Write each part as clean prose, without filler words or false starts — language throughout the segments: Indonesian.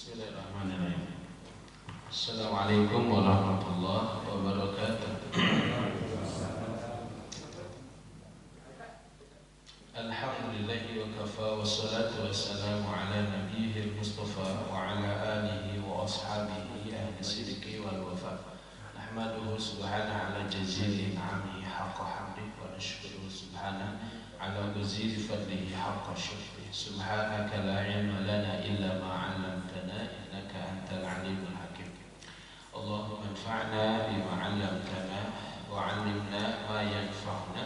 Bismillahirrahmanirrahim. Assalamualaikum warahmatullahi wabarakatuh. Alhamdulillahi wa kafa, wassalatu wassalamu ala nabiyyil mustafa wa ala alihi wa ashabihi ahli sidqi wal wafa. Nahmaduhu subhanahu ala jazili ni'amihi haqqa hamdihi wa nashkuruhu subhanahu ala jazili fadlihi haqqa syukrihi. Subhanaka la ilma lana illa ma 'allamtana innaka antal alimul hakim. Allahumma anfa'na bima 'allamtana wa 'allimna ma yanfa'una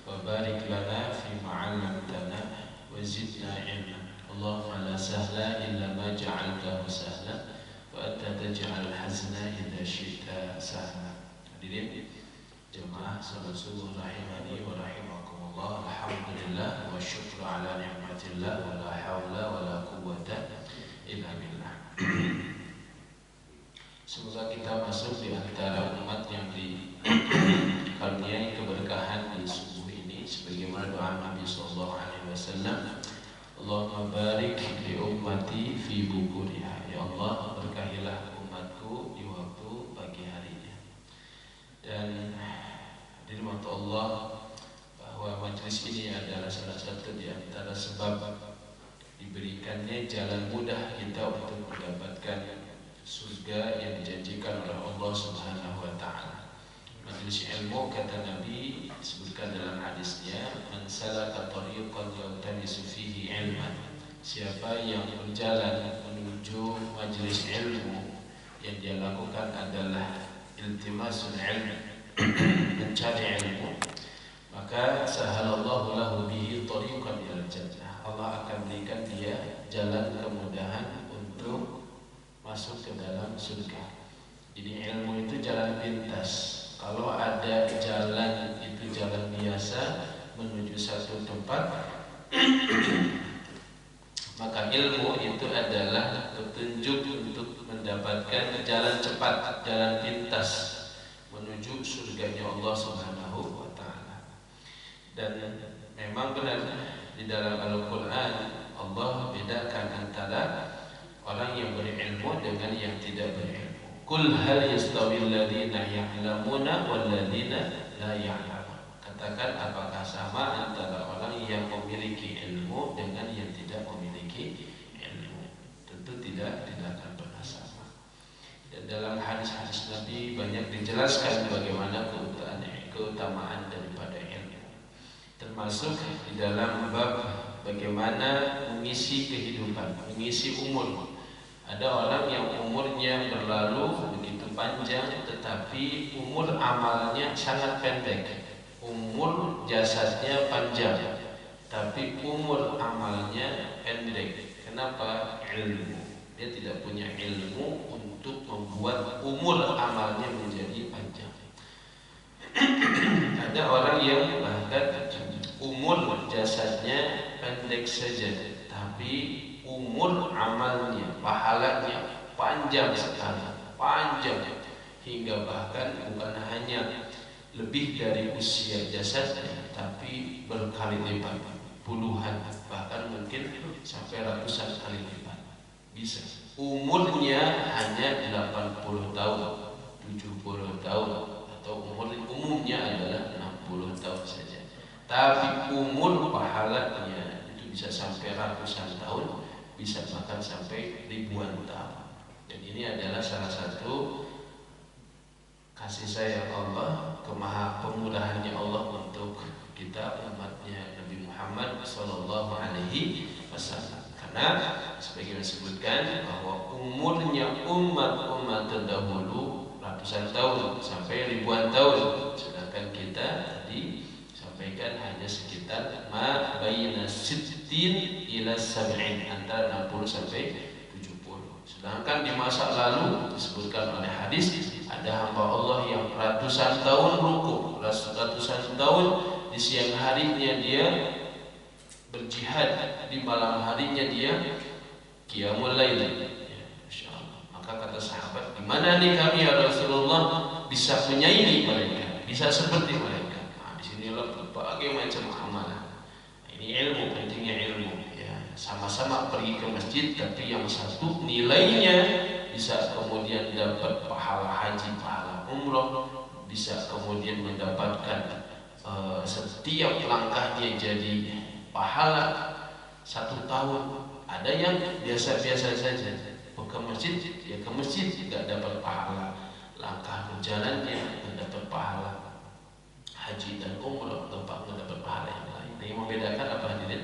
wa barik lana fima 'allamtana wa zidna 'ilma. Allahumma la sahla illa ma ja'altahu sahla wa anta taj'al hazna idza syi'ta sahla. Hadirin jemaah salat subuh rahimani wa rahimakumullah. Alhamdulillah wa syukru ala ni'matillah wa la hawla wa la quwwata illa billah. Semoga kita masuk di antara umat yang dikaruniai keberkahan di subuh ini sebagaimana doa Nabi sallallahu alaihi wasallam. Allahumma barik li ummati fi bukuriha. Ya Allah, berkahilah umatku di waktu pagi harinya. Dan dirahmati Allah bahwa majelis ini adalah salah satu di antara sebab diberikannya jalan mudah kita untuk mendapatkan surga yang dijanjikan oleh Allah Subhanahu wa taala. Majelis ilmu, kata Nabi disebutkan dalam hadisnya, man salaka tariqan yaltamisu fihi ilman. Siapa yang berjalan menuju majelis ilmu, yang dia lakukan adalah iltimasul ilmu, mencari ilmu, maka sahalallahu lahu bihi tariqan ilal jannah. Allah akan berikan dia jalan kemudahan untuk masuk ke dalam surga. Jadi ilmu itu jalan pintas. Kalau ada jalan itu jalan biasa menuju satu tempat, maka ilmu itu adalah petunjuk untuk mendapatkan jalan cepat, jalan pintas menuju surganya Allah Subhanahu wa taala. Dan memang benar di dalam Al-Quran Allah bedakan antara orang yang berilmu dengan yang tidak berilmu. Qul hal yastawil ladzina ya'lamuna wal ladzina la ya'lamun. Katakan, apakah sama antara orang yang memiliki ilmu dengan yang tidak memiliki ilmu? Tentu tidak akan pernah sama. Dan dalam hadis-hadis Nabi banyak dijelaskan bagaimana keutamaan daripada ilmu. Termasuk di dalam bab bagaimana mengisi kehidupan, mengisi umur. Ada orang yang umurnya berlalu begitu panjang, tetapi umur amalnya sangat pendek. Umur jasadnya panjang, tapi umur amalnya pendek. Kenapa? Ilmu. Dia tidak punya ilmu untuk membuat umur amalnya menjadi panjang. Ada orang yang bahkan umur jasadnya pendek saja, tapi umur amalnya, pahalanya panjang sekali, panjang hingga bahkan bukan hanya lebih dari usia jasadnya, tapi berkali lipat, puluhan, bahkan mungkin sampai ratusan kali lipat bisa. Umurnya hanya 80 tahun, 70 tahun, atau umumnya adalah 60 tahun saja, tapi umur pahalanya itu bisa sampai ratusan tahun, bisa bahkan sampai ribuan tahun. Dan ini adalah salah satu kasih sayang Allah, kemurahannya Allah untuk kita umatnya Nabi Muhammad sallallahu alaihi wasallam. Karena sebagai disebutkan bahwa umurnya umat terdahulu ratusan tahun sampai ribuan tahun, sedangkan kita tadi sampaikan hanya sekitar ma baina sittin ila sab'in, antara 60 sampai 70. Sedangkan di masa lalu disebutkan oleh hadis, ada hamba Allah yang ratusan tahun rukuk, ratusan tahun di siang harinya dia berjihad, di malam harinya dia qiyamul lail. Ya, insyaallah. Maka kata sahabat, di mana nih kami ya Rasulullah bisa menyaingi mereka, bisa seperti mereka? Nah, di sinilah berbagai macam amalan. Ini ilmu, pentingnya ilmu. Ya, sama-sama pergi ke masjid, tapi yang satu nilainya bisa kemudian dapat pahala haji, pahala umroh, bisa kemudian mendapatkan setiap langkahnya jadi pahala 1 tahun. Ada yang biasa-biasa saja, ke masjid ya ke masjid tidak dapat pahala, langkah berjalannya tidak dapat pahala haji dan umrah, tempat mendapat pahala yang lain. Yang membedakan apa hadirin?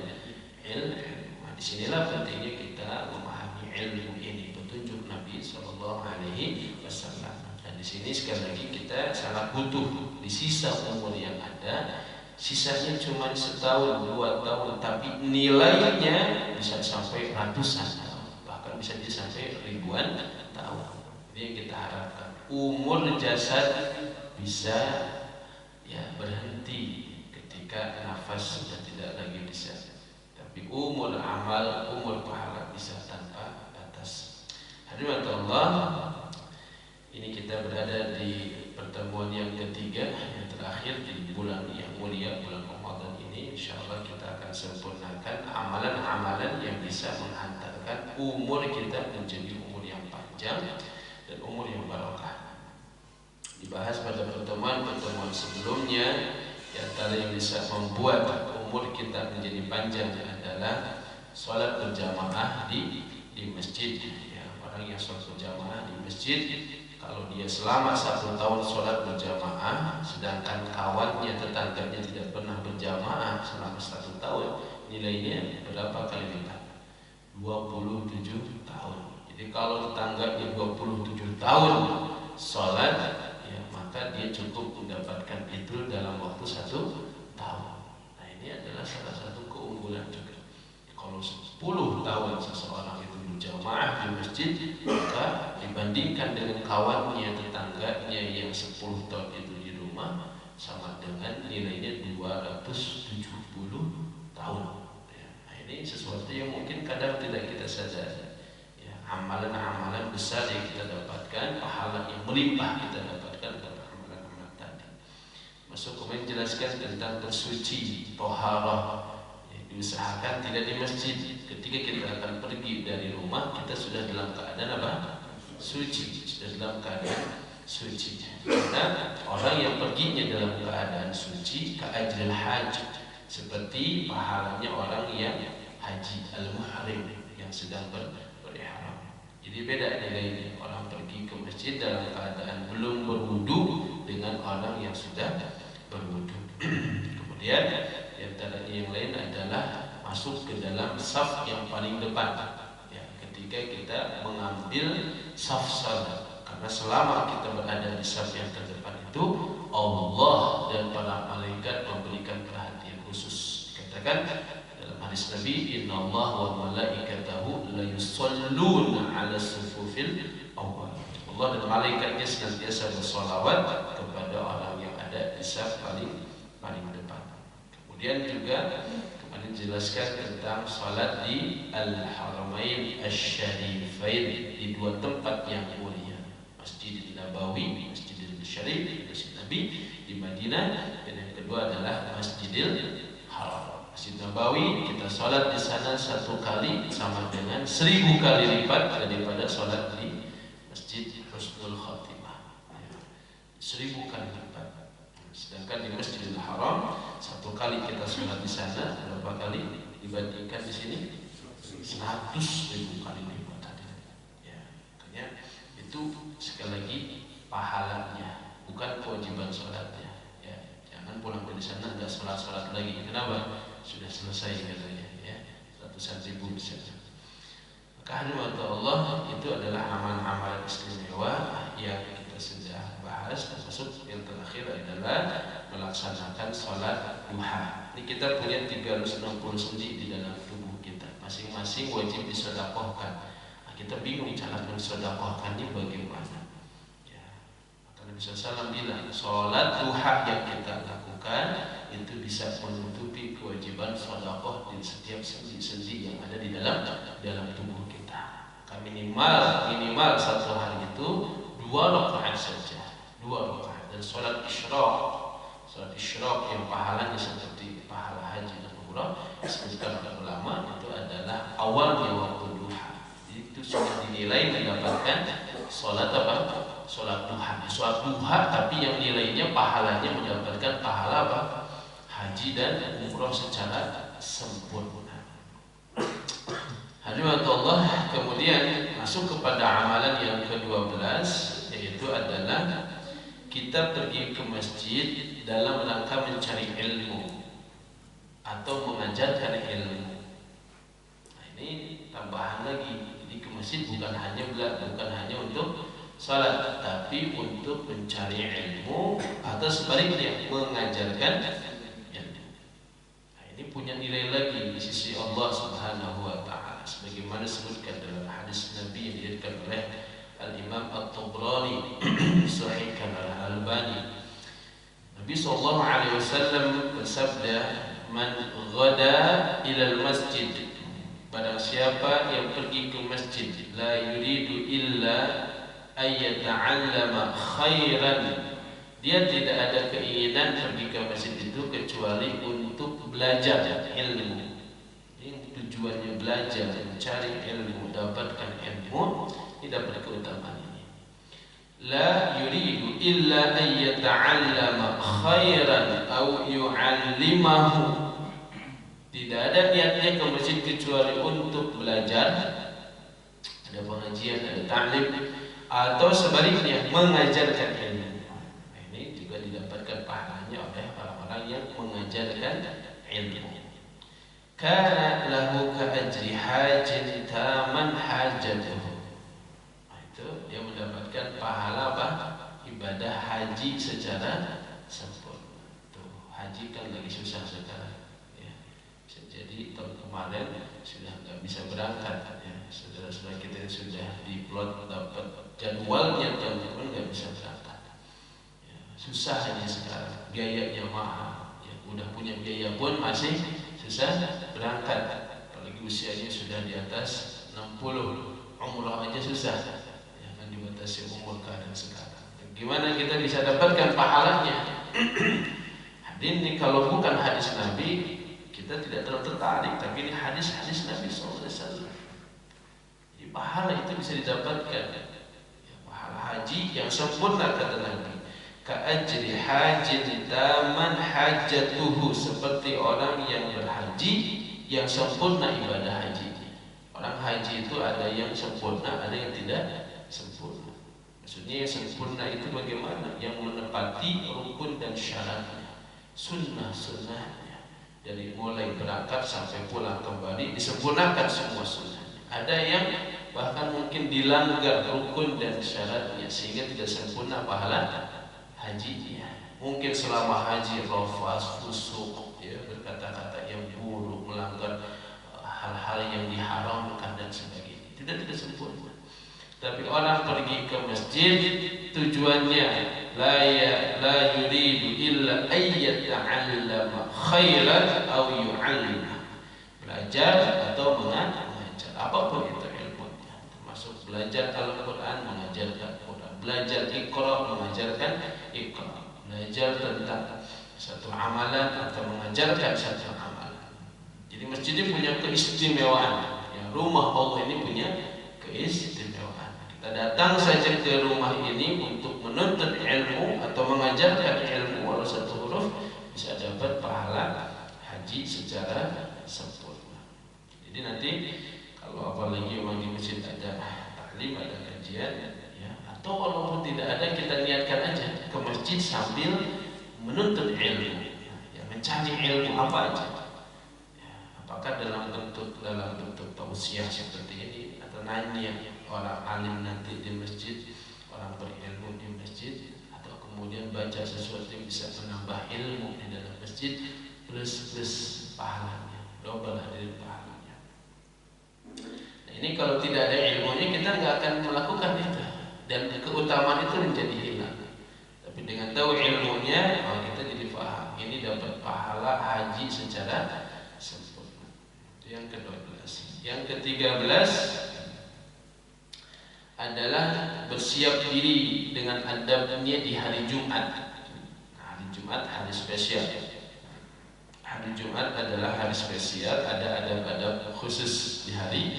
Ilmu. Nah, disinilah pentingnya kita memahami ilmu ini, petunjuk Nabi Sallallahu Alaihi Wasallam. Dan di sini sekali lagi kita sangat butuh di sisa umur yang ada. Sisanya cuma 1-2 tahun, tapi nilainya bisa sampai ratusan tahun, bahkan bisa sampai ribuan tahun. Ini yang kita harapkan. Umur jasad bisa ya berhenti ketika nafas sudah tidak lagi bisa, tapi umur amal, umur pahala bisa tanpa batas. Hadirin Allah, ini kita berada di pertemuan yang ketiga, yang terakhir di bulan yang mulia, bulan Ramadan ini. Insyaallah kita akan sempurnakan amalan-amalan yang bisa menghantarkan umur kita menjadi umur yang panjang dan umur yang barokah. Dibahas pada pertemuan-pertemuan sebelumnya, di antara yang bisa membuat umur kita menjadi panjang adalah sholat berjamaah di masjid. Ya, orang yang sholat berjamaah di masjid, kalau dia selama 1 tahun sholat berjamaah, sedangkan kawannya, tetangganya tidak pernah berjamaah selama 1 tahun, nilainya berapa kali lipat? 27 tahun. Jadi kalau tetangganya 27 tahun sholat, ya, maka dia cukup mendapatkan itu dalam waktu 1 tahun. Nah, ini adalah salah satu keunggulan juga. Kalau 10 tahun seseorang itu berjamaah di masjid, maka dibandingkan dengan kawannya, tetangganya yang 10 tahun itu di rumah, sama dengan nilainya 270 tahun. Ya, nah, ini sesuatu yang mungkin kadang tidak kita sadari. Ya, amalan-amalan besar yang kita dapatkan, pahala yang melimpah kita dapatkan dalam amalan-amalan tadi. Masuk kemudian jelaskan tentang bersuci, toharah. Diusahakan tidak di masjid. Ketika kita akan pergi dari rumah, kita sudah dalam keadaan apa? Suci. Sudah dalam keadaan suci. Karena orang yang perginya dalam keadaan suci, ka'ajril hajj, seperti pahalanya orang yang haji al-muhrim, yang sedang berihram. Jadi beda nilainya orang pergi ke masjid dalam keadaan belum berwudu dengan orang yang sudah berwudu. Kemudian di antara yang lain adalah masuk ke dalam saf yang paling depan, ya, ketika kita mengambil saf salat. Karena selama kita berada di saf yang terdepan itu, Allah dan para malaikat memberikan perhatian khusus. Dikatakan dalam hadis Nabi, Inna Allah wa malaikatahu la yusalluna ala sufufil awwal. Allah dan malaikatnya senantiasa bersolawat kepada orang yang ada di saf paling depan. Kemudian juga kemarin dijelaskan tentang salat di Al-Haramain Asy-Syarifain, di 2 tempat yang mulia, Masjidil Nabawi, Masjidil Syarif, Masjid Nabi di Madinah, dan yang kedua adalah Masjidil Haram. Masjid Nabawi kita salat di sana 1 kali sama dengan 1000 kali lipat daripada salat di Masjid Husnul Khatimah, 1000 kali lipat. Sedangkan di Masjidil Haram 1 kali kita sholat di sana berapa kali dibandingkan di sini? 100.000 kali lipat tadi. Ya, makanya itu sekali lagi pahalanya, bukan kewajiban sholatnya. Ya, jangan pulang dari sana nggak sholat lagi. Kenapa? Sudah selesai katanya. Ya, ratusan ribu bisa. Maka hadirat Allah, itu adalah amal-amal istimewa yang kita sudah bahas. Termasuk yang terakhir adalah melaksanakan sholat duha. Ini kita punya 360 sendi di dalam tubuh kita, masing-masing wajib disedekahkan. Nah, kita bingung cara mensedekahkan ini bagaimana. Ya, maka Nabi SAW bilang sholat duha yang kita lakukan itu bisa menutupi kewajiban sedekah di setiap sendi-sendi yang ada di dalam tubuh kita. Minimal 1 hari itu 2 rakaat saja, 2 rakaat. Dan sholat isyraq yang pahalanya seperti pahala haji dan kubra, disebutkan oleh ulama itu adalah awalnya waktu duha. Itu sudah dinilai mendapatkan sholat apa? Sholat duha. Sholat duha tapi yang nilainya pahalanya mendapatkan pahala apa? Haji dan umroh secara sempurna. Hadirin Allah, kemudian masuk kepada amalan yang ke-12, yaitu adalah kita pergi ke masjid dalam rangka mencari ilmu atau mengajarkan ilmu. Nah, ini tambahan lagi. Jadi ke masjid bukan hanya untuk salat, tapi untuk mencari ilmu atau sebaliknya mengajarkan ilmu. Nah, ini punya nilai lagi di sisi Allah Subhanahu wa taala sebagaimana disebutkan dalam hadis Nabi yang diriwayatkan oleh Al-Imam At-Tabrani sahihkan oleh Al-Albani. Nabi sallallahu alaihi wasallam bersabda, "Man ghada ila al-masjid." Barang siapa yang pergi ke masjid la yuridu illa ayyata'allama khairan. Dia tidak ada keinginan pergi ke masjid itu kecuali untuk belajar ilmu. Ini tujuannya belajar, mencari ilmu, dapatkan ilmu. Ini dapat keutamaan ini. La yuridu illa ayyata'allama khairan aw yu'allimahu. Tidak ada niatnya ke masjid kecuali untuk belajar, ada pengajian, ada ta'lim, atau sebaliknya mengajarkan ilmu. Nah, ini juga didapatkan pahalanya oleh orang-orang yang mengajarkan ilmu. Kana lahu ka ajri hajin taman hajatuhu. Dia mendapatkan pahala apa? Ibadah haji secara sempurna. Tuh, haji kan lagi susah sekarang. Ya. Jadi tahun kemarin sudah nggak bisa berangkat. Ya. Saudara-saudara kita yang sudah diplot dapat jadwalnya tahun depan nggak bisa berangkat. Ya. Susah haji sekarang, biayanya mahal. Ya. Udah punya biaya pun masih susah berangkat. Apalagi usianya sudah di atas 60, umrah aja susah. Dibatasi umur keadaan sekarang. Gimana kita bisa dapatkan pahalanya? Hadirin, ini kalau bukan hadis Nabi kita tidak terlalu tertarik, tapi ini hadis-hadis Nabi SAW. Jadi pahala itu bisa didapatkan. Ya, pahala haji yang sempurna kata Nabi. Ka'ajri hajin taman hajatuhu, seperti orang yang berhaji yang sempurna ibadah haji. Orang haji itu ada yang sempurna, ada yang tidak sempurna. Maksudnya yang sempurna itu bagaimana? Yang menepati rukun dan syaratnya, sunnah-sunnahnya, dari mulai berangkat sampai pulang kembali disempurnakan semua sunnahnya. Ada yang bahkan mungkin dilanggar rukun dan syaratnya sehingga tidak sempurna pahala hajinya. Mungkin selama haji rafas, fusuk, ya, berkata-kata yang buruk, melanggar hal-hal yang diharamkan dan sebagainya. Tidak sempurna. Tapi orang pergi ke masjid tujuannya la yuridu illa ayyata'allama khairan aw yu'allimah. Belajar atau mengajar, apapun itu ilmunya, termasuk belajar Al-Qur'an, mengajarkan Quran, belajar Iqra, mengajarkan Iqra, belajar tentang satu amalan atau mengajarkan satu amalan. Jadi masjid ini punya keistimewaan. Ya, rumah Allah ini punya keistimewaan. Kita datang saja ke rumah ini untuk menuntut ilmu atau mengajarkan ilmu walau satu huruf, bisa dapat pahala haji secara sempurna. Jadi nanti kalau apalagi memang di masjid ada taklim, ada kajian, ya, atau walaupun tidak ada, kita niatkan aja ke masjid sambil menuntut ilmu, ya, mencari ilmu apa aja. Ya, apakah dalam bentuk tausiah seperti ini, atau nanya orang alim nanti di masjid, orang berilmu di masjid, atau kemudian baca sesuatu yang bisa menambah ilmu di dalam masjid, plus pahalanya, double hadirin pahalanya. Nah, ini kalau tidak ada ilmunya kita nggak akan melakukan itu, dan keutamaan itu menjadi hilang. Tapi dengan tahu ilmunya, kita jadi paham. Ini dapat pahala haji secara sempurna. Itu yang ke-12. Yang ke-13 adalah bersiap diri dengan adabnya di hari Jumat. Hari Jumat hari spesial. hari Jumat adalah hari spesial, ada adab-adab khusus di hari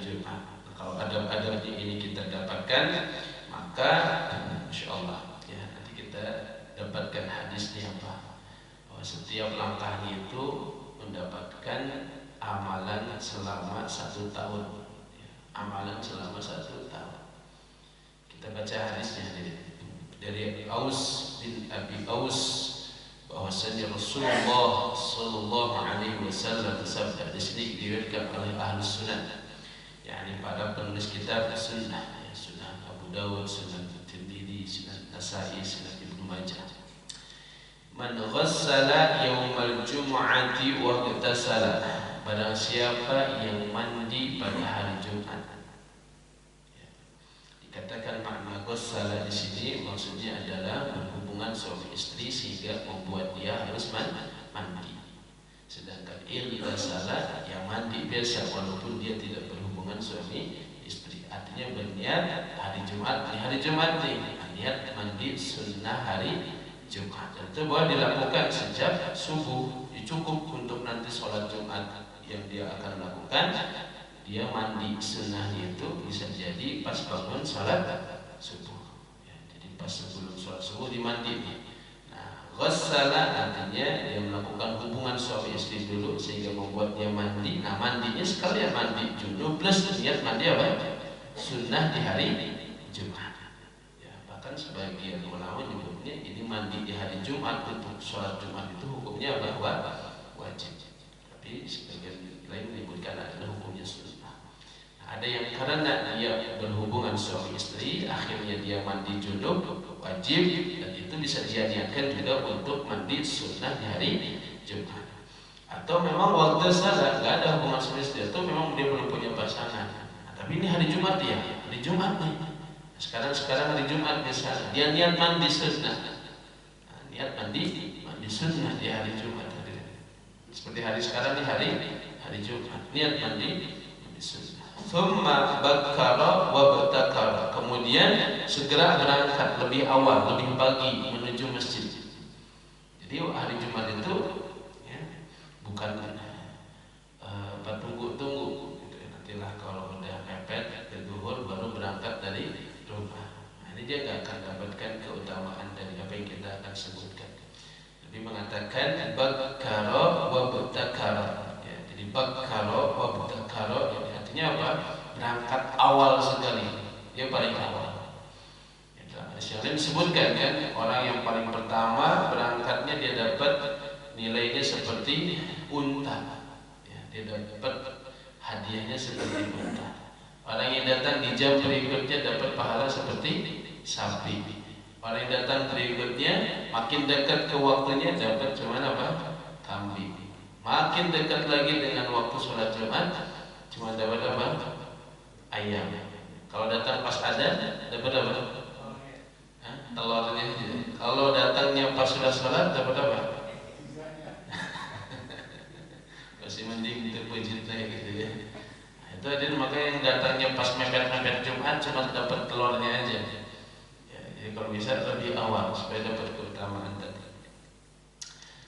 Jumat. Kalau adab-adab ini kita dapatkan, maka insya Allah ya nanti kita dapatkan hadisnya apa, bahwa setiap langkahnya itu mendapatkan amalan selama 1 tahun ya, amalan selama 1 tahun. Kita baca hadisnya dari Aus bin Abi Aus, bahwasanya Rasulullah sallallahu alaihi wasallam bersabda. Di sini diriwayatkan oleh Ahlus Sunnah, yakni para penulis kitab sunnah, ya, Sunnah Abu Dawud, Sunnah Tirmidzi, Sunnah Nasa'i, Sunnah Ibnu Majah. Man ghassala yaumal jumu'ati wa ightasala, barang siapa yang mandi pada hari Jumat. Dikatakan makna ghassala di sini maksudnya adalah berhubungan suami istri sehingga membuat dia harus mandi. Sedangkan ightasala yang mandi biasa walaupun dia tidak berhubungan suami istri. Artinya berniat hari Jumat, di hari Jumat nih niat mandi sunnah hari Jumat. Dan itu boleh dilakukan sejak subuh. Cukup untuk nanti sholat Jumat yang dia akan lakukan, dia mandi sunnahnya itu bisa jadi pas bangun sholat subuh ya, jadi pas sebelum sholat subuh dimandi. Nah, ghassala artinya dia melakukan hubungan suami istri dulu sehingga membuat dia mandi. Nah, mandinya sekalian mandi junub plus niat mandi apa? Sunnah di hari Jumat ya. Bahkan sebagian ulama menyebutnya ini mandi di hari Jumat untuk sholat Jumat itu hukumnya bahwa wajib, tapi sebagian lain menyebutkan adalah hukumnya sunnah. Ada yang karena dia berhubungan suami istri akhirnya dia mandi junub wajib, dan itu bisa dia niatkan juga untuk mandi sunnah di hari Jumat. Atau memang waktu salah nggak ada hubungan suami istri, atau memang dia belum punya pasangan. Nah, tapi ini hari Jumat ya, hari Jumat nih. Sekarang hari Jumat misalnya dia niat mandi sunnah, nah, niat mandi sunnah di hari Jumat. Seperti hari sekarang nih hari Jumat, niat mandi sunnah. Thumma bakkara wa batakara, kemudian segera berangkat lebih awal, lebih pagi menuju masjid. Jadi hari Jumat itu ya, bukan tunggu gitu ya. Nantilah kalau udah mepet ke zuhur baru berangkat dari rumah. Nah, ini dia gak akan dapatkan keutamaan dari apa yang kita akan sebutkan. Jadi mengatakan bakkara wa batakara ya, jadi bakkara wa batakara ya, artinya apa? Berangkat awal sekali, dia paling awal. Yang lain disebutkan kan, orang yang paling pertama berangkatnya dia dapat nilainya seperti unta, ya, dia dapat hadiahnya seperti unta. Orang yang datang di jam berikutnya dapat pahala seperti sapi. Orang yang datang berikutnya makin dekat ke waktunya dapat cuma apa? Kambing. Makin dekat lagi dengan waktu sholat Jumat cuma dapat apa? Ayam. Kalau datang pas ada dapat apa? Telurnya. Kalau datangnya pas sudah sholat dapat apa? Masih mending terpujit lah gitu ya. Itu ada makanya yang datangnya pas mepet-mepet Jumat cuma dapat telurnya aja. Jadi kalau bisa lebih awal supaya dapat keutamaan tadi.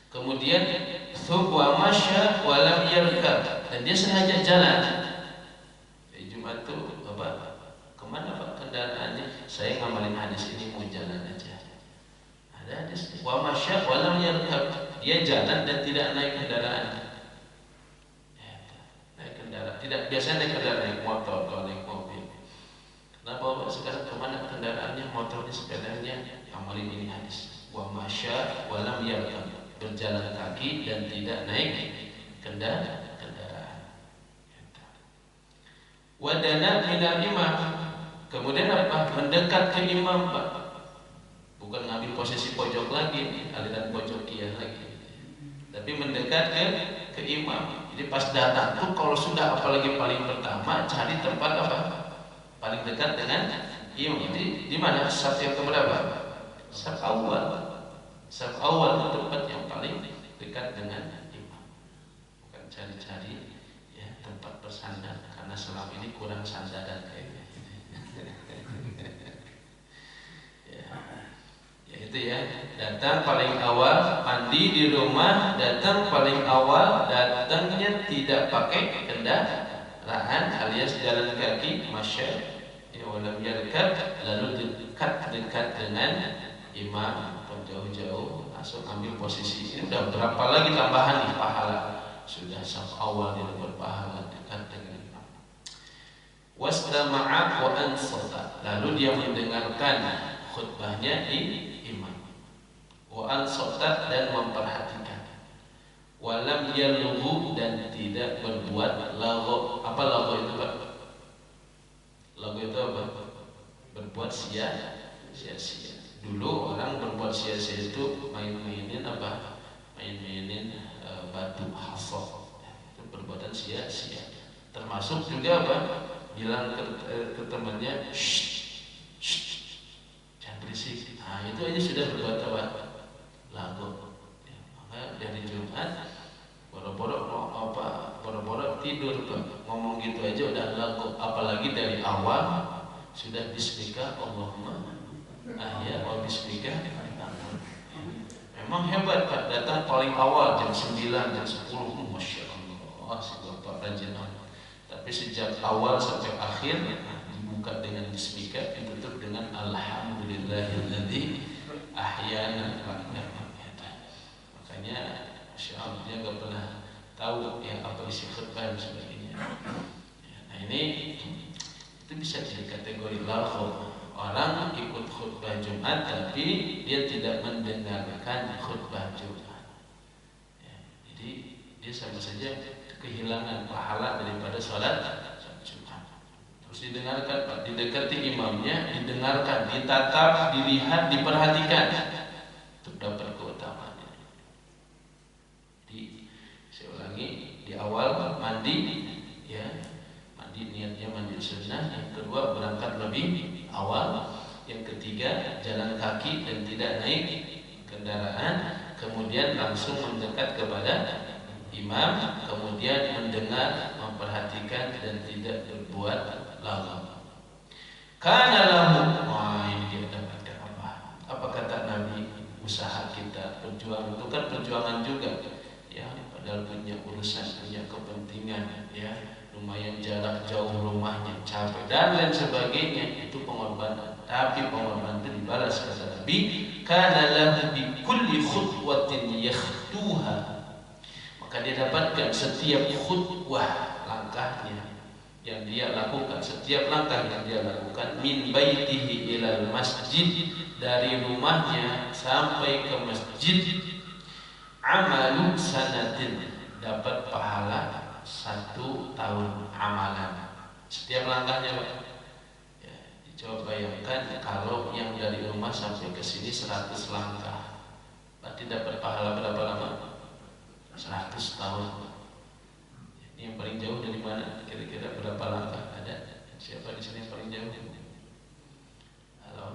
Kemudian thubwa masya walam yarkab, dan dia sengaja jalan. Di Jumat itu apa? Kemana Pak kendaraannya? Saya ngamalin hadis ini mau jalan aja. Ada hadis wa masya walam yarkab, dia jalan dan tidak naik kendaraan. Naik kendaraan, tidak biasanya naik kendaraan, naik motor atau naik mobil. Kenapa Bapak sekarang kemana kendaraannya, motornya, sepedanya? Amalin ini hadis. Wa masya walam yarkab, berjalan kaki dan tidak naik kendaraan. Wadana minal imam, kemudian apa? Mendekat ke imam Pak. Bukan ngambil posisi pojok lagi, aliran pojok kian lagi, tapi mendekat ke imam. Jadi pas datang tuh kalau sudah apalagi paling pertama cari tempat apa? Paling dekat dengan imam. Jadi di mana saf yang keberapa? Saf awal. Saf awal itu tempat yang paling dekat dengan imam. Bukan cari-cari ya tempat bersandar, karena selama ini kurang sandaran kayaknya. Ya itu ya. datang paling awal, mandi di rumah, datang paling awal, datangnya tidak pakai kendaraan alias jalan kaki, masya ya walam yarkab, lalu dekat dengan imam, jauh-jauh langsung ambil posisi. Ini udah berapa lagi tambahan nih pahala? Sudah saf awal dia dapat pahala dekat dengan imam. Wastama'a wa ansata, lalu dia mendengarkan khutbahnya imam. Wa ansata, dan memperhatikan. Walam yalughu, dan tidak berbuat lagho. Apa lagho itu Pak? Lagho itu apa? Berbuat sia-sia. Dulu orang berbuat sia-sia itu main-mainin apa? Main-mainin batu hasaf. Itu perbuatan sia-sia. Termasuk juga apa? Bilang ke temannya, jangan berisik. Nah itu aja sudah berbuat apa? Lagu. Ya, maka dari Jumat boro-boro tidur Pak. Ngomong gitu aja udah lagu. Apalagi dari awal sudah bismika Allahumma ahya wa bismika. Memang hebat Pak, datang paling awal jam 9, jam 10. Masya Allah, si Bapak rajin. Tapi sejak awal sampai akhir dibuka dengan bismika, ditutup dengan alhamdulillahilladzi ahyana ba'da mamata. Makanya Masya Allah dia gak pernah tahu ya apa isi khutbah dan sebagainya. Nah ini itu bisa jadi kategori lagho. Orang ikut khutbah Jumat tapi dia tidak mendengarkan khutbah Jumat. Ya, jadi dia sama saja kehilangan pahala daripada sholat Jumat. Terus didengarkan Pak, didekati imamnya, didengarkan, ditatap, dilihat, diperhatikan untuk dapat keutamaannya. Jadi saya ulangi, di awal mandi ya, mandi niatnya mandi sunnah. Yang kedua berangkat lebih awal. Yang ketiga jalan kaki dan tidak naik kendaraan. Kemudian langsung mendekat kepada imam, kemudian mendengar, memperhatikan dan tidak berbuat lagho. Kana lahu, wah ini dia dapatkan apa? Apa kata Nabi? Usaha kita, perjuangan itu kan perjuangan juga, ya. Padahal punya urusan, punya kepentingan, ya. Lumayan jarak jauh rumahnya, capek dan lain sebagainya, itu pengorbanan. Tapi pengorbanan itu dibalas kata Nabi. Kana lahu bi kulli khutwatin yakhtuha, maka dia dapatkan setiap khutbah langkahnya yang dia lakukan, setiap langkah yang dia lakukan, min baitihi ilal masjid, dari rumahnya sampai ke masjid, amalu sanatin, dapat pahala 1 tahun amalan. Setiap langkahnya Pak. Ya, coba bayangkan kalau yang dari rumah sampai ke sini 100 langkah, berarti dapat pahala berapa lama? 100 tahun. Ini yang paling jauh dari mana? Kira-kira berapa langkah? Ada? Siapa di sini yang paling jauh? Halo?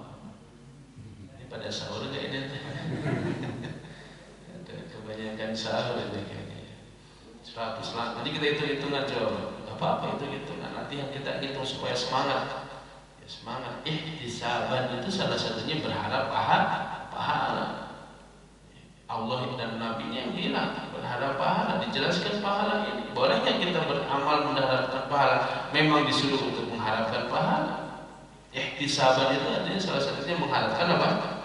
Ini pada sahur nggak ini? Ada kebanyakan sahur ini kayaknya. 100 langkah. Jadi kita hitung-hitungan coba. Gak apa-apa hitung-hitungan. Nanti yang kita hitung supaya semangat. Ya, semangat. Ihtisaban itu salah satunya berharap pahala. Allah dan Nabi-Nya yang bilang berharap pahala, dijelaskan pahala ini. Bolehnya kita beramal mengharapkan pahala? Memang disuruh untuk mengharapkan pahala. Ihtisaban itu artinya salah satunya mengharapkan apa?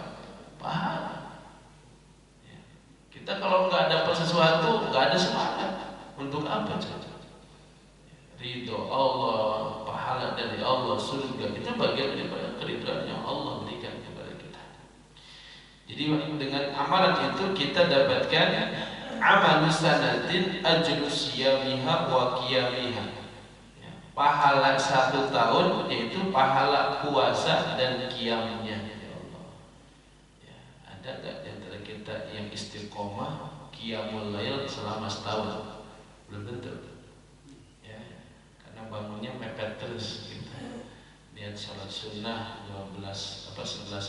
Pahala. Ya. Kita kalau nggak dapat sesuatu, nggak ada semangat. Untuk apa saja? Ridho Allah, pahala dari Allah, surga, itu bagian daripada keridhaan yang Allah berikan kepada kita. Jadi dengan amalan itu kita dapatkan amalu sanatin ajru siyamiha wa qiyamiha. Ya, pahala 1 tahun yaitu pahala puasa dan qiyamnya. Ya Allah. Ya, ada enggak di antara kita yang istiqomah qiyamul lail selama setahun? Belum tentu. Ya, karena bangunnya mepet terus gitu. Niat salat sunnah 11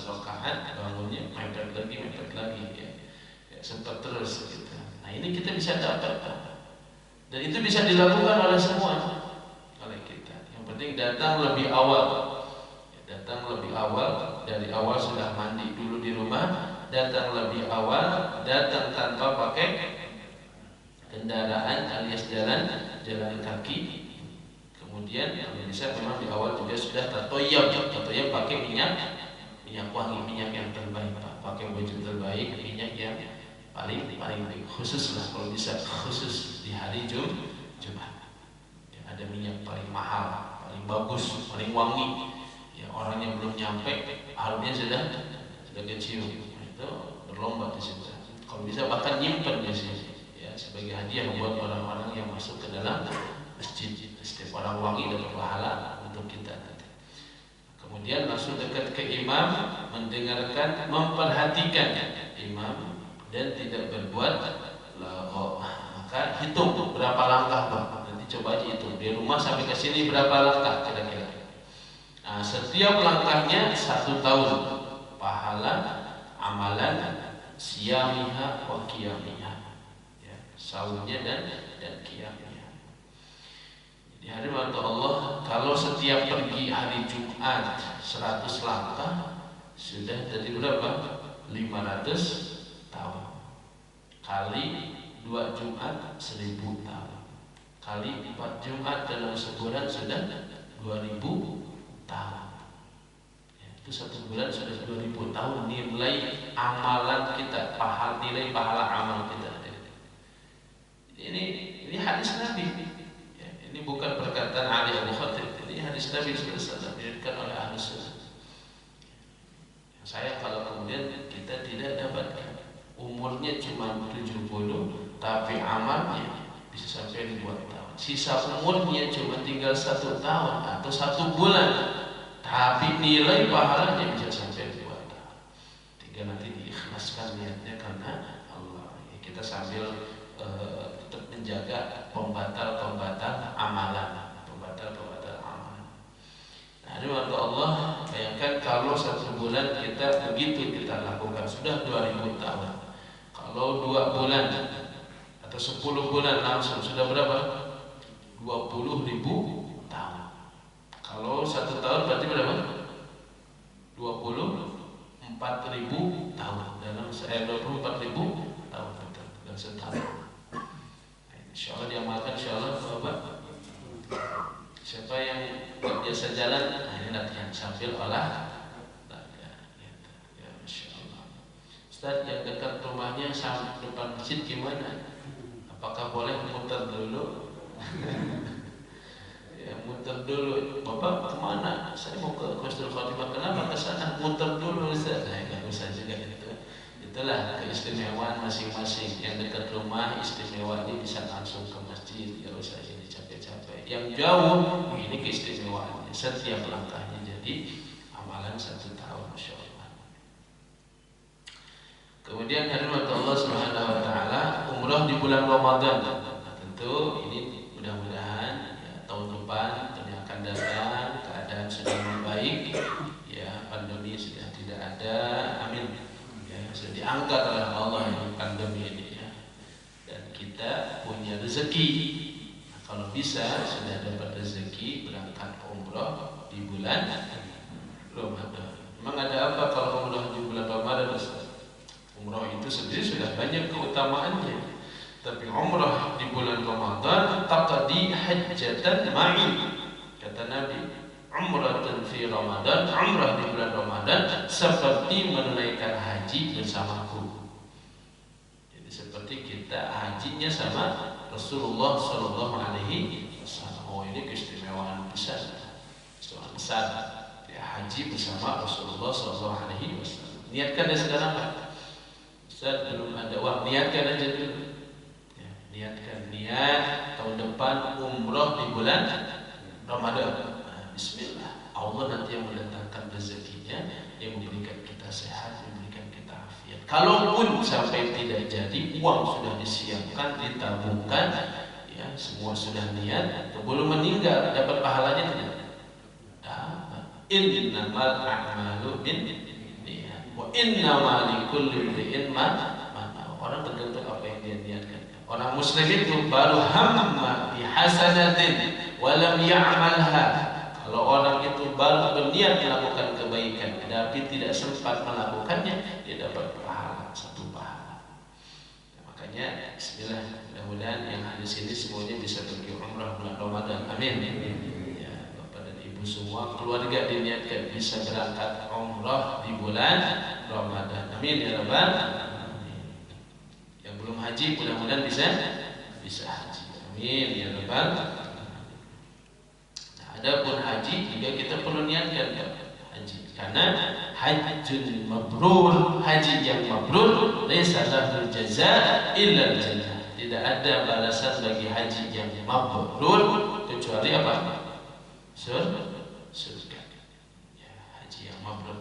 rakaat, bangunnya mepet lagi ya. Ya, sempat terus gitu. Nah, ini kita bisa dapat. Dan itu bisa dilakukan oleh semua, oleh kita. Yang penting datang lebih awal. Ya, datang lebih awal, dari awal sudah mandi dulu di rumah, datang lebih awal, datang tanpa pakai kendaraan alias jalan kaki. Kemudian kalau bisa memang di awal juga sudah tatoyab pakai minyak wangi, minyak yang terbaik, pakai baju terbaik, minyak yang paling khusus lah, kalau bisa khusus di hari Jumat. Ya, ada minyak paling mahal, paling bagus, paling wangi. Ya, orang yang belum nyampe harumnya sudah kecium. Itu berlomba di situ. Kalau bisa bahkan nyimpen di sini, ya, sebagai hadiah buat orang-orang yang masuk ke dalam masjid. Setiap orang wangi dapat pahala untuk kita nanti. Kemudian langsung dekat ke imam, mendengarkan, memperhatikan imam dan tidak berbuat lagho. Maka hitung berapa langkah, Pak. Nanti coba aja hitung di rumah sampai ke sini berapa langkah kira-kira. Nah, setiap langkahnya 1 tahun pahala amalan siyamiha wa qiyamiha. Ya, saumnya dan qiyamnya. Di hari waktu Allah, kalau setiap pergi hari Jumat 100 langkah, sudah jadi berapa? 500 tahun. Kali 2 Jumat 1000 tahun. Kali 4 Jumat dalam sebulan sudah 2000 tahun. Ya, itu 1 bulan sudah 2000 tahun nilai amalan kita, nilai pahala amal kita. Ini hadis Nabi. Ini bukan perkataan Ali Abu Khatib, ini hadis Nabi SAW diriwayatkan oleh Ahlus Sunnah. Saya kalau kemudian kita tidak dapatkan, umurnya cuma 70, tapi amalnya bisa sampai 2 tahun. Sisa umurnya cuma tinggal 1 tahun atau 1 bulan, tapi nilai pahalanya bisa sampai 2 tahun. Tinggal nanti diikhlaskan niatnya karena Allah. Kita sambil tetap menjaga pembatal amalan. Nah, ini waktu Allah, bayangkan kalau 1 bulan kita begitu kita lakukan, sudah 2000 tahun. Kalau 2 bulan atau 10 bulan langsung sudah berapa? 20.000 tahun. Kalau 1 tahun berarti berapa? 24.000 tahun. Dalam 24.000 tahun betul, dalam setahun. Insya Allah diamalkan, insya Allah Bapak. Siapa yang biasa jalan, nah ini latihan sambil olahraga. Ya, Masya Allah. Ustaz, yang dekat rumahnya sampai depan masjid gimana? Apakah boleh muter dulu? Ya, muter dulu. Bapak kemana? Saya mau ke Husnul Khotimah. Kenapa ke sana? Muter dulu Ustaz. Nah, nggak usah juga itu. Itulah keistimewaan masing-masing. Yang dekat rumah istimewa ini bisa langsung ke masjid, ya usah ini capek-capek. Yang jauh ini keistimewaannya, setiap langkahnya jadi amalan 1 tahun, Masya Allah. Kemudian hadirin Allah Subhanahu Wa Taala, umrah di bulan Ramadan. Nah, tentu ini mudah-mudahan ya, tahun depan yang akan datang keadaan sudah membaik, ya pandemi sudah tidak ada, amin. Sudah diangkat oleh Allah yang pandemi ini, ya. Dan kita punya rezeki. Nah, kalau bisa sudah dapat rezeki berangkat umroh di bulan Ramadan. Memang ada apa kalau umroh di bulan Ramadan? Umroh itu sendiri sudah banyak keutamaannya. Tapi umroh di bulan Ramadan taqdi hajjatan ma'i. Kata Nabi, umratan fi Ramadan, umrah di bulan Ramadan seperti menunaikan haji bersamaku. Jadi seperti kita hajinya sama Rasulullah Sallallahu Alaihi Wasallam. Oh, ini keistimewaan besar, keistimewaan besar. Ya, haji bersama Rasulullah Sallallahu Alaihi Wasallam. Niatkan dari sekarang, Pak. Ustaz, belum ada uang, niatkan aja dulu. Ya, niatkan, niat tahun depan umroh di bulan Ramadan. Bismillah, Allah nanti yang mendatangkan rezekinya, yang memberikan kita sehat, yang memberikan kita afiat. Kalaupun sampai tidak jadi, uang sudah disiapkan, ditabungkan, ya semua sudah niat, sebelum meninggal dapat pahalanya tidak? Dapat. Innamal a'malu binniyat, wa innamal likulli imri'in ma nawa. Orang tergantung apa yang dia niatkan. Orang muslim itu baru hamma bi hasanatin wa lam ya'malha. Kalau orang itu baru berniat melakukan kebaikan tapi tidak sempat melakukannya, dia dapat pahala, satu pahala. Makanya bismillah, mudah-mudahan yang hadis ini semuanya bisa pergi umrah bulan Ramadan. Amin. Ya, Bapak dan Ibu semua, keluarga diniatkan bisa berangkat umrah di bulan Ramadan. Amin ya rabbal alamin. Yang belum haji mudah-mudahan bisa haji. Amin ya rabbal alamin. Nah, adapun haji juga kita perlu niatkan haji, karena hajjun mabrur, haji yang mabrur, laisa lahu jazaa illa jannah. Tidak ada balasan bagi haji yang mabrur kecuali apa? Surga. Ya, haji yang mabrur.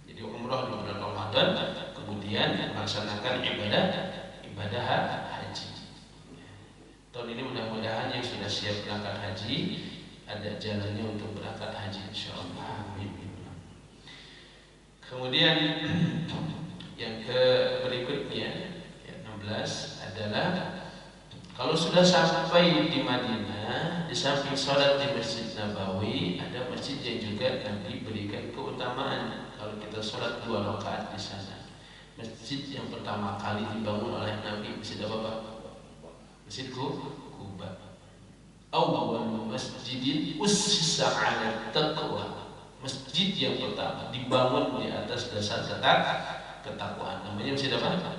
Jadi umrah di bulan Ramadan, kemudian melaksanakan ibadah haji. Tahun ini mudah-mudahan yang sudah siap berangkat haji ada jalannya untuk berangkat haji, insyaallah. Kemudian yang berikutnya, yang 16 adalah kalau sudah sampai di Madinah, di samping sholat di Masjid Nabawi, ada masjid yang juga Nabi berikan keutamaan. Kalau kita sholat 2 rakaat di sana, masjid yang pertama kali dibangun oleh Nabi, masjid apa Pak? Masjid Quba. Awwal masjidin ussisa 'ala taqwa. Masjid yang pertama dibangun di atas dasar ketakwaan. Namanya masjid apa?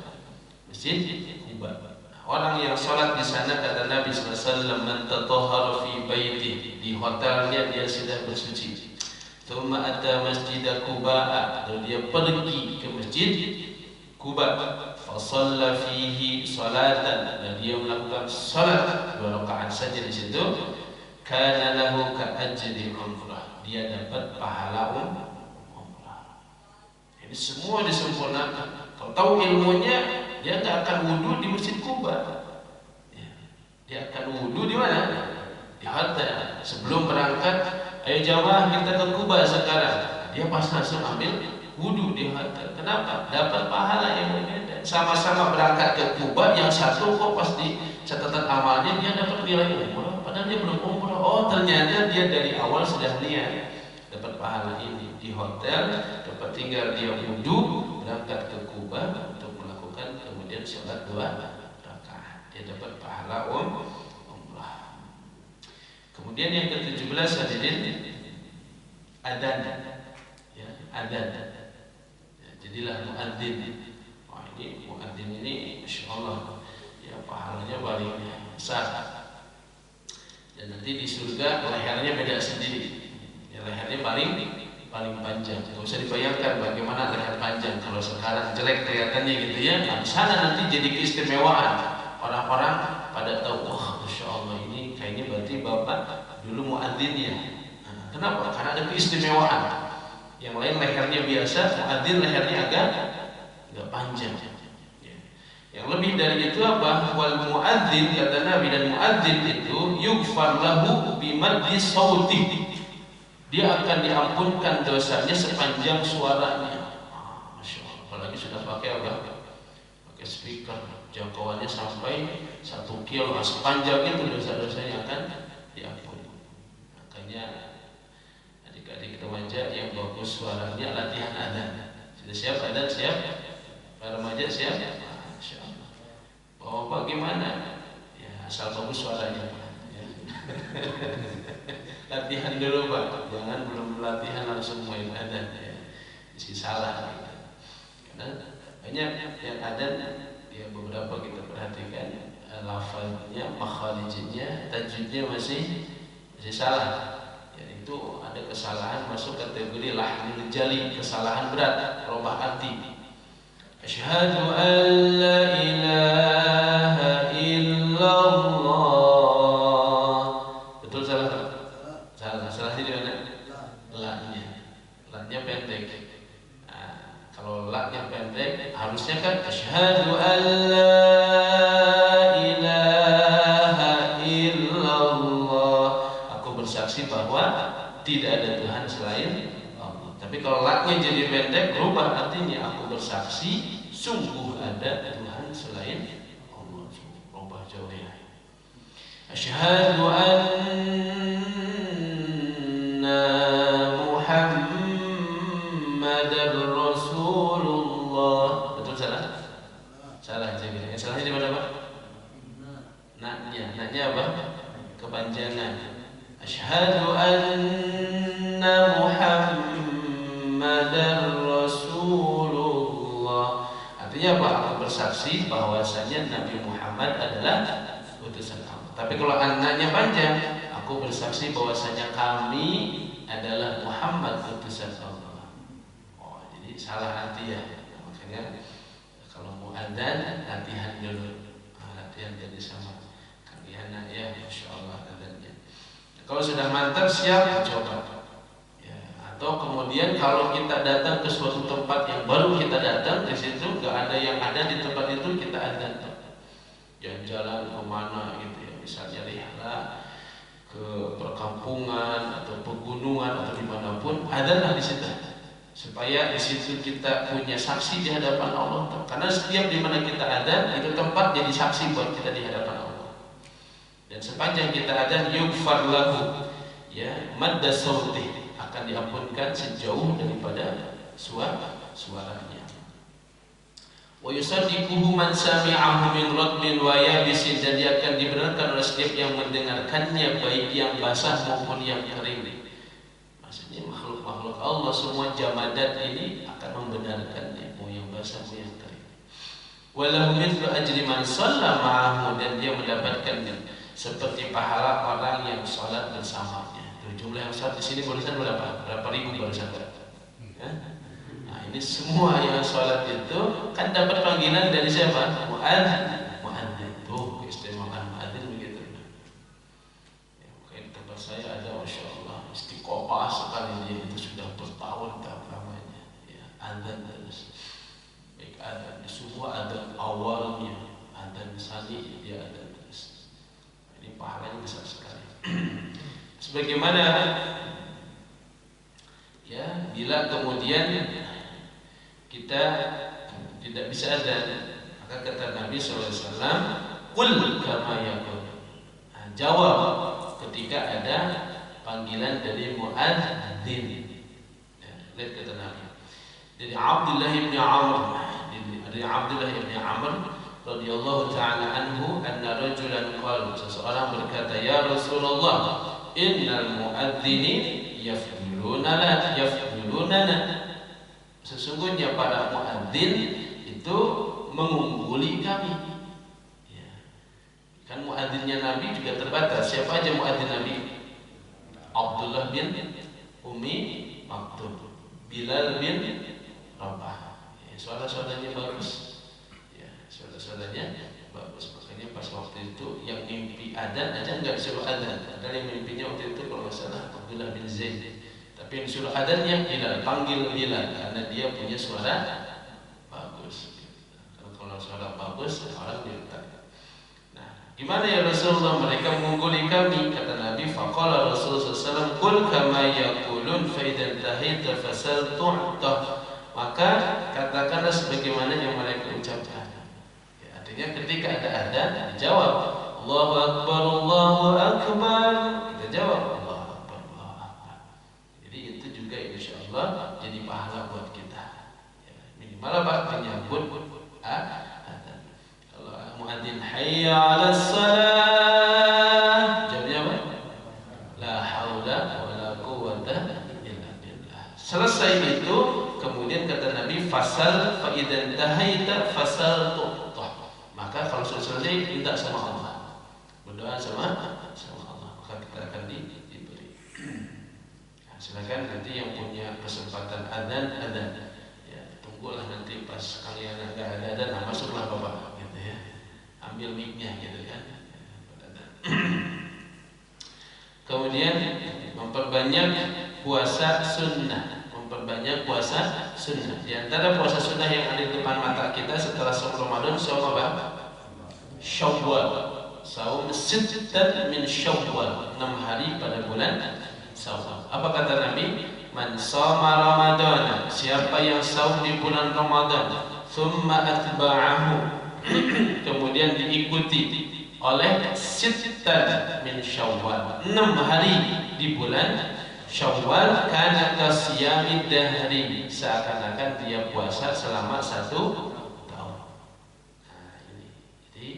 Masjid Quba. Orang yang sholat di sana, kata Nabi SAW, man tatahhara fi baiti, di hotelnya dia sudah bersuci. Tsumma ata masjid Quba, lalu dia pergi ke masjid Quba, fa shalla fihi salatan, dan dia melakukan salat 2 rakaat saja di situ, kana lahu ka ajri umrah, dia dapat pahala umrah. Ini semua disempurnakan. Kalau tahu ilmunya, dia tidak akan wudhu di Masjid Quba. Dia akan wudhu di mana? Di hotel. Sebelum berangkat, ayo jamaah kita ke Quba sekarang. Dia pas langsung ambil wudhu di hotel. Kenapa? Dapat pahala yang berbeda. Sama-sama berangkat ke Quba, yang satu kok pas di catatan amalnya dia dapat nilai umrah, padahal dia belum umrah. Oh, ternyata dia dari awal sudah niat dapat pahala ini di hotel, dapat tinggal dia wudhu, berangkat ke Quba untuk melakukan kemudian sholat 2 rakaat, dia dapat pahala umrah. Kemudian yang ke-17 hadirin, adzan. Ya, adzan. Ya, jadilah muadzin. Wah, ini muadzin ini masyaallah ya, pahalanya paling besar. Dan nanti di surga lehernya beda sendiri. Ya, lehernya paling panjang. Tidak usah dibayangkan bagaimana leher panjang. Kalau sekarang jelek kelihatannya gitu ya. Nah, di sana nanti jadi keistimewaan. Orang-orang pada tahu, wah, masya Allah, ini kayaknya berarti bapak dulu muadzin ya. Nah, kenapa? Karena ada keistimewaan. Yang lain lehernya biasa, muadzin lehernya agak panjang. Yang lebih dari itu apa? Wal muadzin, kata Nabi, dan muadzin itu yughfar lahu bimaddi sauti. Dia akan diampunkan dosanya sepanjang suaranya. Masya Allah. Apalagi sudah pakai apa? Pakai speaker, jangkauannya sampai 1 kilo. Sepanjang itu dosa-dosanya akan diampuni. Makanya adik-adik remaja yang bagus suaranya, latihan adzan. Sudah siap adzan? Siap? Para remaja siap? Oh, bagaimana? Ya, asal bagus suaranya. Ya. Latihan dulu Pak, jangan belum latihan langsung main adzan ya. Mesti salah. Karena banyak yang adzan, ya beberapa kita perhatikan lafaznya, makharijnya, tajwidnya masih salah. Ya, itu ada kesalahan masuk kategori lahnul jali, kesalahan berat, robah arti. Asyhadu an la ilaha illallah. Betul salah? Salah di mana? Laknya pendek. Nah, kalau laknya pendek, harusnya kan asyhadu an la ilaha illallah. Aku bersaksi bahwa tidak ada Tuhan selain Allah. Tapi kalau laknya jadi pendek, berubah artinya aku bersaksi sungguh ada Tuhan selain Allah. Berubah jauh ya. Asyhadu anna Muhammadar Rasulullah. Artinya apa? Aku bersaksi bahwasanya Nabi Muhammad adalah utusan Allah. Tapi kalau anaknya panjang, aku bersaksi bahwasanya kami adalah Muhammad utusan Allah. Oh, jadi salah arti ya. Makanya kalau mau adzan latihan dulu. Latihan jadi sama kalian ya, Masya Allah adzannya. Kalau sudah mantap siap coba. Atau kemudian kalau kita datang ke suatu tempat yang baru kita datang, di situ nggak ada yang ada di tempat itu, kita adzan. Jalan-jalan kemana gitu ya, misalnya rihlah ke perkampungan atau pegunungan atau dimanapun, adzanlah di situ supaya di situ kita punya saksi di hadapan Allah. Karena setiap di mana kita adzan itu tempat jadi saksi buat kita di hadapan Allah. Dan sepanjang kita adzan yughfar lahu ya madda sautih, akan diampunkan sejauh daripada suaranya. Wa yusaddiquhu man sami'ahu min radbin wa yabisin, dan dia akan dibenarkan oleh setiap yang mendengarkannya, baik yang basah maupun yang kering. Maksudnya makhluk-makhluk Allah semua jamadat ini akan membenarkannya, mau yang basah mau yang kering. Walahu mithlu ajri man shalla ma'ahu, dan dia mendapatkan seperti pahala orang yang salat bersamanya. Jumlah yang sholat di sini barusan berapa? Berapa ribu barusan? Nah, ini semua yang sholat itu kan dapat panggilan dari siapa? Muadzin. Tuh keistimewaan muadzin begitu. Ya, mungkin tempat saya ada, Masya Allah, istiqomah sekali dia, itu sudah bertahun-tahun lamanya. Ya, adzan terus. Baik adzan di subuh, adzan awalnya, adzan sani, dia adzan terus. Ini pahalanya besar sekali. Sebagaimana ya, bila kemudian kita tidak bisa adzan, maka kata Nabi SAW, qul kama yaqul. Jawab ketika ada panggilan dari muadzin. Ya, lihat kata Nabi. Dari Abdullah bin Amr radhiyallahu taala anhu, anna rajulan qala, seseorang berkata, ya Rasulullah, innal muadzinin yafdulunana. Sesungguhnya para muadzin itu mengungguli kami. Ya. Kan muadzinnya Nabi juga terbatas. Siapa aja muadzin Nabi? Abdullah bin Ummi Maktum, Bilal bin Rabah. Ya, suara-suaranya bagus. Ya, suara-suaranya bagus. Makanya pas waktu itu yang mimpi adzan aja nggak disuruh adzan. Padahal yang mimpinya waktu itu kalau nggak salah Abdullah bin Zaid. Tapi yang disuruh adzannya Bilal, panggil Bilal karena dia punya suara bagus. Kalau suara bagus orang diminta. Nah, gimana ya Rasulullah, mereka mengungguli kami? Kata Nabi, faqala Rasulullah SAW, qul kama yaqulun fa idza tahita fasal tu'tah. Maka katakanlah sebagaimana yang mereka ucapkan. Ketika ada adzan dijawab Allahu Akbar, Allahu Akbar, kita jawab Allahu Akbar, Allahu Akbar. Jadi itu juga insya Allah jadi pahala buat kita. Ya, minimal apa? Menyambut adzan. Kalau muadzin hayya 'alas shalah, jawabnya apa? La haula wala quwwata illa billah. Selesai itu kemudian kata Nabi, fasal fa idzan tahaita fasal tu. Maka kalau sudah selesai minta sama Allah, berdoa sama Allah, maka kita akan diberi. Nah, silakan nanti yang punya kesempatan adzan. Ya, tunggulah nanti pas kalian nggak ada adzan, nah masuklah bapak, gitu ya, ambil mic-nya gitu kan. Kemudian memperbanyak puasa sunnah. Di antara puasa sunnah yang ada di depan mata kita setelah saum Ramadan, saum apa? Syawal. Saum sittan min Syawal, 6 hari pada bulan Syawal. Apa kata Nabi? Man shoma Ramadan, siapa yang saum di bulan Ramadan, thumma atba'ahu, kemudian diikuti oleh sittan min Syawal, 6 hari di bulan Syawal, kana kasiyamid dahri, seakan-akan dia puasa selama 1 tahun. Nah, ini jadi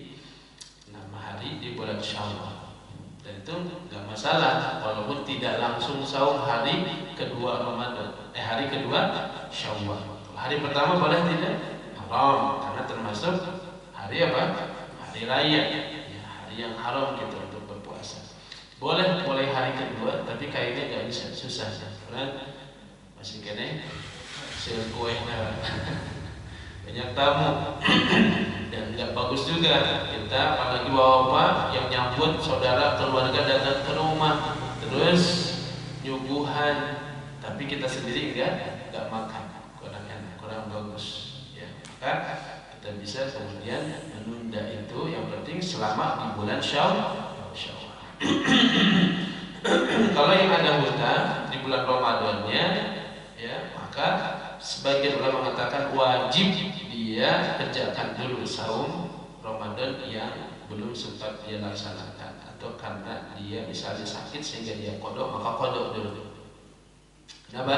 6 hari di bulan Syawal, dan itu nggak masalah walaupun tidak langsung saum hari kedua Ramadan, hari kedua Syawal. Hari pertama boleh tidak? Haram, karena termasuk hari apa? Hari raya, ya, hari yang haram gitu untuk berpuasa. Boleh mulai hari kedua, tapi kayaknya nggak bisa, susah ya, karena masih kene kue banyak tamu dan nggak bagus juga kita apalagi bawa yang nyambut saudara keluarga datang ke rumah terus nyuguhan tapi kita sendiri nggak makan, kurang bagus ya. Maka kita bisa kemudian menunda itu, yang penting selama di bulan Syawal. Kalau yang ada hutang di bulan Ramadannya ya, maka sebagian ulama mengatakan wajib dia kerjakan dulu saum Ramadan yang belum sempat dia laksanakan, atau karena dia misalnya sakit sehingga dia kodok, maka kodok dulu. Kenapa?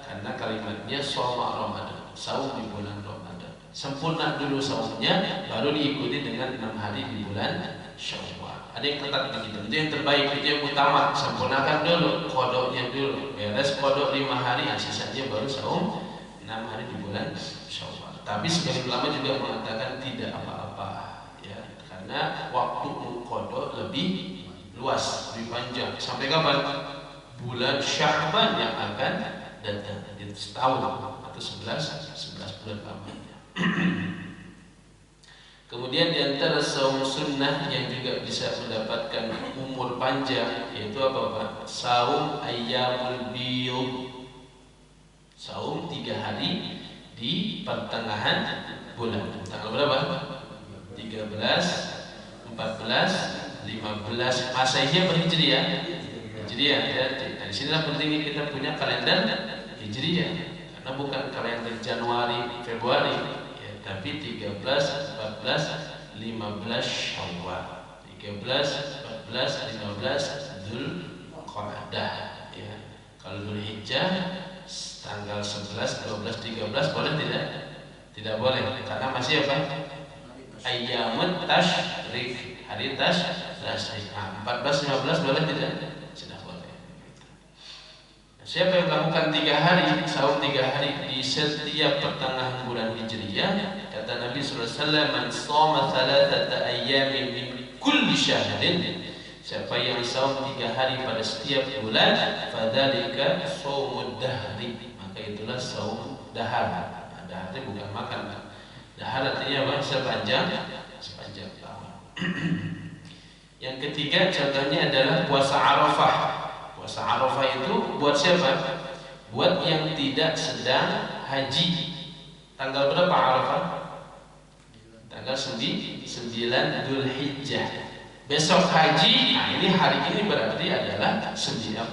Karena kalimatnya shoma Ramadan, saum di bulan Ramadan. Sempurna dulu saumnya, baru diikuti dengan 6 hari di bulan Syawal. Ada yang ketat begitu, itu yang terbaik, itu yang utama. Sempurnakan dulu kodoknya dulu, beres kodok 5 hari, sisanya baru saum 6 hari di bulan Syawal. Tapi sebagian ulama juga mengatakan tidak apa-apa ya, karena waktu kodok lebih luas, lebih panjang. Sampai kapan? Bulan Sya'ban yang akan datang, itu setahun atau 11 bulan lamanya. Kemudian di antara saum sunnah yang juga bisa mendapatkan umur panjang yaitu apa Pak? Saum ayyamul biyud. Saum 3 hari di pertengahan bulan. Tanggal berapa? 13, 14, 15 Masehi atau Hijriah? Hijriah ya. Nah, di sinilah pentingnya kita punya kalender Hijriah. Karena bukan kalender Januari, Februari ya, tapi 13, 14, 15 Syawal. 13, 14, 15 Dzulqa'dah ya. Kalau Dzulhijjah tanggal 11, 12, 13 boleh tidak? Tidak boleh, karena masih apa? Ayyamut Tasyrik, hari Tasyrik. 14, 15 boleh tidak? Sudah boleh. Siapa yang melakukan 3 hari, saum 3 hari di setiap pertengahan bulan Hijriyah, kata Nabi SAW, man shoma 3 ayyamin min kulli syahrin, siapa yang saum 3 hari pada setiap bulan, fadzalika shaumud dahri, maka itulah saum dahar. Nah, dahar itu bukan makan. Dahar artinya apa? Sepanjang tahun. Yang ketiga contohnya adalah puasa Arafah. Puasa Arafah itu buat siapa? Buat yang tidak sedang haji. Tanggal berapa Arafah? Tanggal 9 Dzulhijjah. Besok haji, nah ini hari ini berarti adalah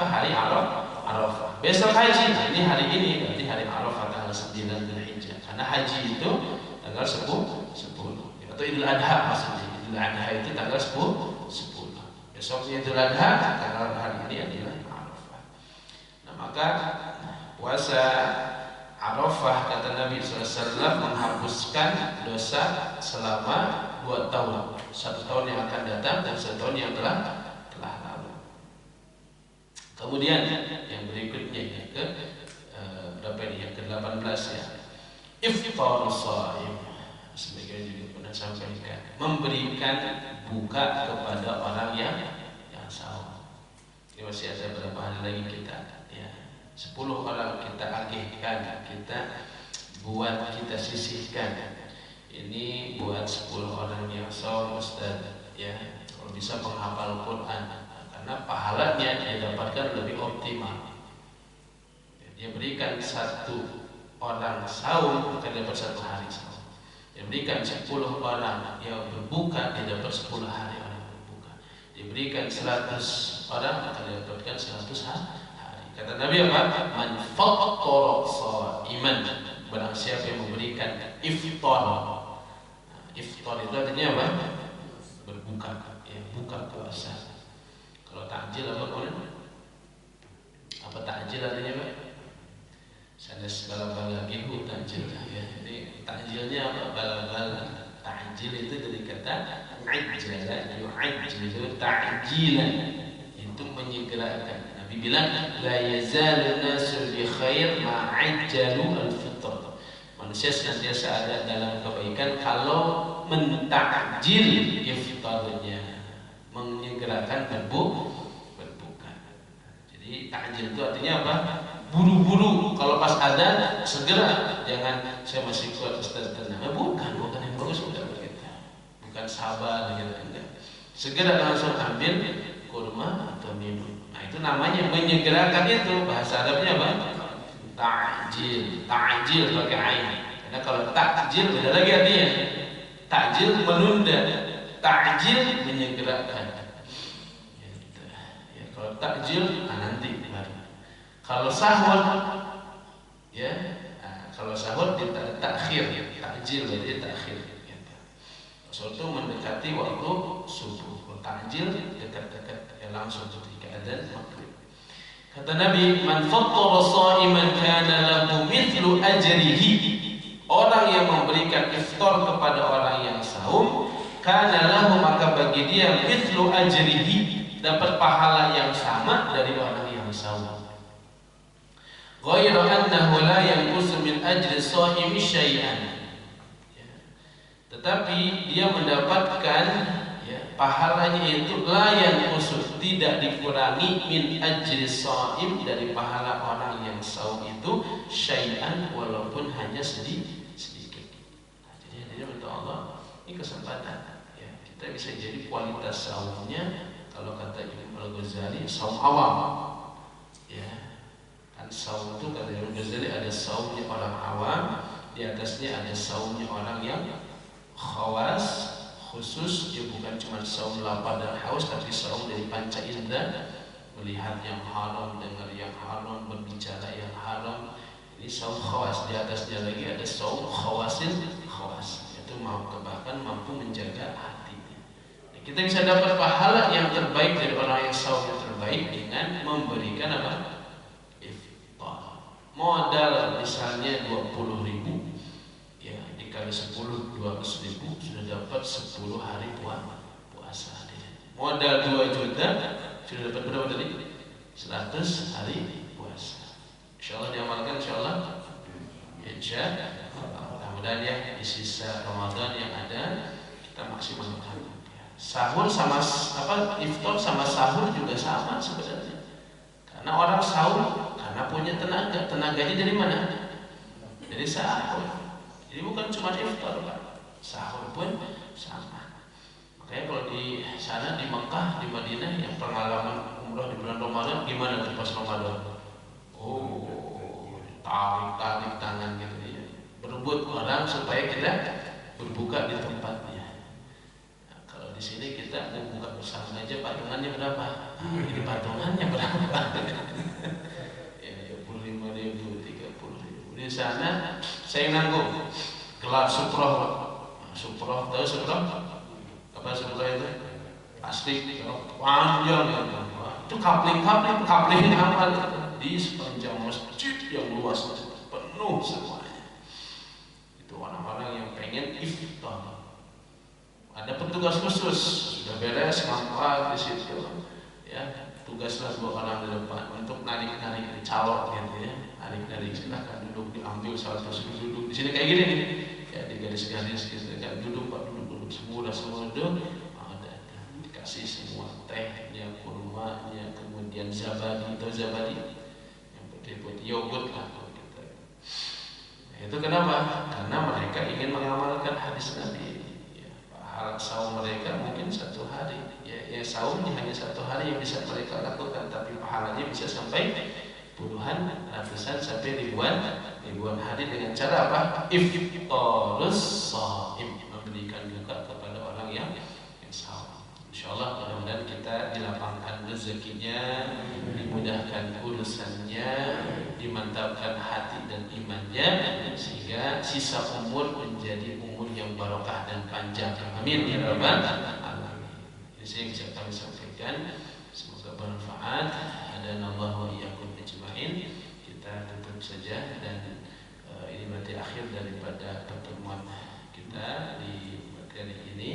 hari Arafah. Besok haji, nah ini hari ini berarti hari Arafah tanggal 9 Dzulhijjah. Karena haji itu tanggal 10 atau Idul Adha maksudnya. Idul Adha itu tanggal 10. Besoknya Idul Adha, tanggal hari ini adalah Arafah. Nah, maka puasa Arafah kata Nabi SAW menghapuskan dosa selama 2 tahun, 1 tahun yang akan datang dan 1 tahun yang telah lalu. Kemudian yang berikutnya yang ke berapa ini? Yang ke-18 ya. Iftarus shaim. Sebagian juga pernah sampaikan, memberikan buka kepada orang yang saum. Ini masih ada berapa hari lagi kita ya. 10 orang kita agihkan, kita buat, kita sisihkan. Ini buat 10 orang yang saum Ustaz ya. Kalau bisa penghafal Quran, karena pahalanya dia dapatkan lebih optimal. Dia berikan 1 orang saum akan dapat 1 hari saum. Dia berikan 10 orang yang berbuka, dia dapat 10 hari orang berbuka. Diberikan 100 orang akan dapatkan 100 hari. Kata Nabi apa? Man fattara shaiman, barang siapa yang memberikan iftar. Iftar itu artinya apa? Berbuka, ya, buka puasa. Kalau takjil apa boleh? Apa takjil artinya Pak? Sanes bala-bala gihu takjil ya. Jadi takjilnya apa? Bala-bala. Takjil itu dari kata ajjala, yu'ajjilu ta'jilan. untuk menyegerakan. Nabi bilang la yazalun nasu bi khair ma ajjalu al-fitr. Manusia senantiasa ada dalam kebaikan kalau mentakjil iftarnya, menyegerakan berbuka. Jadi takjil itu artinya apa? Buru-buru. Kalau pas ada segera, jangan saya masih kuat Ustaz tenang. Bukan yang bagus, bukan begitu. Bukan sabar gitu, enggak. Segera langsung ambil kurma atau minum. Nah itu namanya menyegerakan itu. Bahasa Arabnya apa? Ta'jil. Ta'jil pakai ain. Karena kalau takjil beda lagi artinya. Takjil menunda, takjil menyegerakan. Gitu. Ya, kalau takjil nanti baru. Kalau sahur, ya, kalau sahur dia takhir, takjil berarti takhir. Gitu. Sahur itu mendekati waktu subuh. Kalau takjil dekat-dekat, ya langsung ketika adzan maghrib. Kata Nabi, man fattara sha'iman kana lahu mithlu ajrihi. Orang yang memberikan iftar kepada orang yang saum, kana lahu, maka bagi dia mithlu ajrihi, dapat pahala yang sama dari orang yang saum. Ghairu annahu la yanqusu min ajri sha'imi syai'an. Tetapi dia mendapatkan pahalanya itu la yanqusu, tidak dikurangi min ajri sha'im, dari pahala orang yang saum itu syai'an, walaupun hanya sedikit. Jadi untuk Allah ini kesempatan ya, kita bisa jadi kualitas saumnya. Kalau kata Imam Al-Ghazali, saum awam ya, kan saum itu kata Imam Al-Ghazali ada saumnya orang awam, di atasnya ada saumnya orang yang khawas khusus. Dia bukan cuma saum lapar dan haus, tapi saum dari panca indera, melihat yang haram, dengar yang haram, berbicara yang haram. Ini saum khawas. Di atasnya lagi ada saum khawasil khawas, itu bahkan mampu menjaga hatinya. Nah, kita bisa dapat pahala yang terbaik dari orang yang saum yang terbaik dengan memberikan apa? Iftar. Modal misalnya 20.000, ya dikali 10 200.000, sudah dapat 10 hari puasa. Modal 2 juta sudah dapat berapa tadi? 100 hari puasa. Insyaallah diamalkan, insyaallah. Mudah-mudahan ya di sisa Ramadan yang ada kita maksimalkan. Sahur sama iftar sama sahur juga sama sebenarnya. Karena orang sahur karena punya tenaga. Tenaganya dari mana? Dari sahur. Jadi bukan cuma iftar, Pak. Sahur pun sama. Makanya kalau di sana di Mekah, di Madinah, yang pengalaman umrah di bulan Ramadan gimana tuh pas Ramadan? Tarik tangan gitu ya, berebut orang supaya kita berbuka di tempatnya. Nah, kalau di sini kita mau buka bersama aja, patungannya berapa? Ini patungannya berapa? Ya 25.000, 30.000. Di sana saya nanggung gelar suproh. Suproh, tahu suproh? Apa suproh itu? Plastik panjang ya. Itu kapling amal di sepanjang masjid yang luas, penuh semuanya. Itu orang-orang yang pengen iftar. Ada petugas khusus, sudah beres ngampar di situ, ya tugaslah 2 orang di depan untuk narik calon gitu ya, narik silakan duduk, diambil 100 duduk di sini kayak gini nih, ya di garis-garis gitu kan, duduk Pak, duduk semua duduk. Dikasih semua tehnya, kurmanya, kemudian zabadi yang putih-putih, yogurt lah gitu. Nah, itu kenapa? Karena mereka ingin mengamalkan hadis Nabi. Ya, pahala saum mereka mungkin 1 hari. Ya saumnya hanya 1 hari yang bisa mereka lakukan, tapi pahalanya bisa sampai puluhan, ratusan, sampai ribuan hari dengan cara apa? Iftarus shaim, memberikan buka kepada orang yang saum. Insyaallah mudah-mudahan kita dilapangkan rezekinya, dimudahkan urusannya, dimantapkan hati dan imannya, sehingga sisa umur menjadi umur yang barokah dan panjang. Amin ya rabbal alamin. Ini saya bisa kami sampaikan, semoga bermanfaat. Hadanallahu wa iyyakum ajmain. Kita tutup saja, dan ini berarti akhir daripada pertemuan kita di materi ini.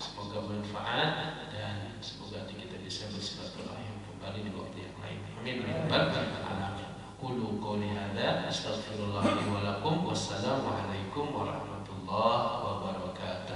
Semoga bermanfaat dan semoga kita bisa bersilaturahim kembali di waktu yang lain. Amin ya rabbal alamin. Qulu qouli hadza astaghfirullah li wa lakum. Wassalamu alaikum warahmatullahi wabarakatuh.